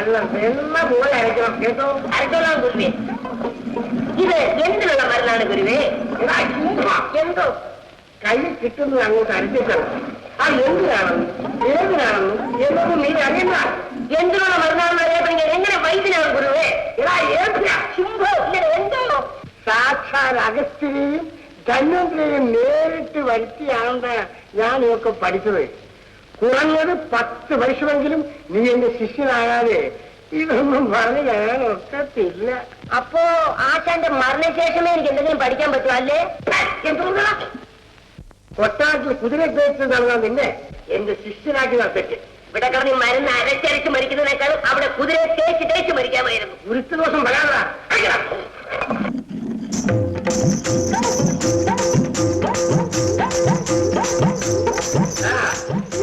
നല്ല വെണ്ണ പോലെ അരയ്ക്കണം കേട്ടോ. അരച്ചോളാം ഗുരുവേ. ഇത് എന്തിനുള്ള മരുന്നാണ് ഗുരുവേ? എന്തോ കൈ കിട്ടുന്നത് അങ്ങോട്ട് അരച്ചിട്ടാണ്. ആ എന്തിനാണെന്ന് ഏതിനാണെന്ന് എന്നൊന്നും നീ അറിയണ്ട. എന്തിനുള്ള മരുന്നാണെന്ന് അറിയാമെങ്കിൽ എങ്ങനെ വൈദ്യനാണ് ഗുരുവേ? എന്തോ സാക്ഷാൽ അഗസ്ത്യനെയും ധന്വന്തരെയും നേരിട്ട് വരുത്തിയാണ് ഞാൻ ഇതൊക്കെ പഠിച്ചത്. കുറഞ്ഞത് 10 വർഷമെങ്കിലും നീ എന്റെ ശിഷ്യനാകാതെ ഇതൊന്നും പറഞ്ഞു തരാൻ ഒക്കത്തില്ല. അപ്പോ ആശാന്റെ മരണശേഷമേ എനിക്ക് എന്തെങ്കിലും പഠിക്കാൻ പറ്റുമോ? അല്ലേ കൊട്ടാരത്തിൽ കുതിരയ്ക്ക് വെച്ച് നൽകാൻ നിന്നെ എന്റെ ശിഷ്യനാക്കി നടത്തിട്ട് ഇവിടെ കിടന്ന് മരുന്ന് അരച്ചരച്ച് മരിക്കുന്നതിനേക്കാളും അവിടെ കുതിരയെ തേച്ച് മരിക്കാമായിരുന്നു. ഗുരുത്വ ദോഷം വരാതാ.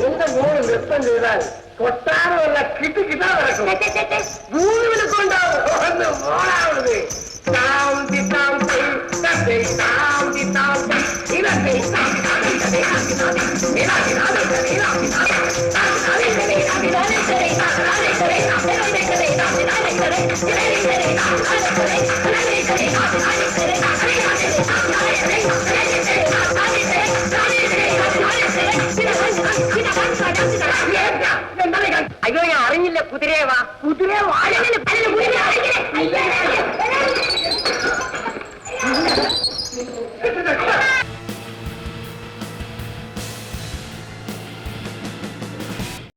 എന്റെ മോള് നൃത്തം ചെയ്താൽ കൊട്ടാരമല്ല കിട്ടാ നടക്കും. ഭൂമിയിലൊക്കെ ഉണ്ടാവും മോളാവുന്നത്. അയ്യോ, ഞാൻ അറിഞ്ഞില്ല. കുതിരയെ വാ. കുതിരയെ വാ.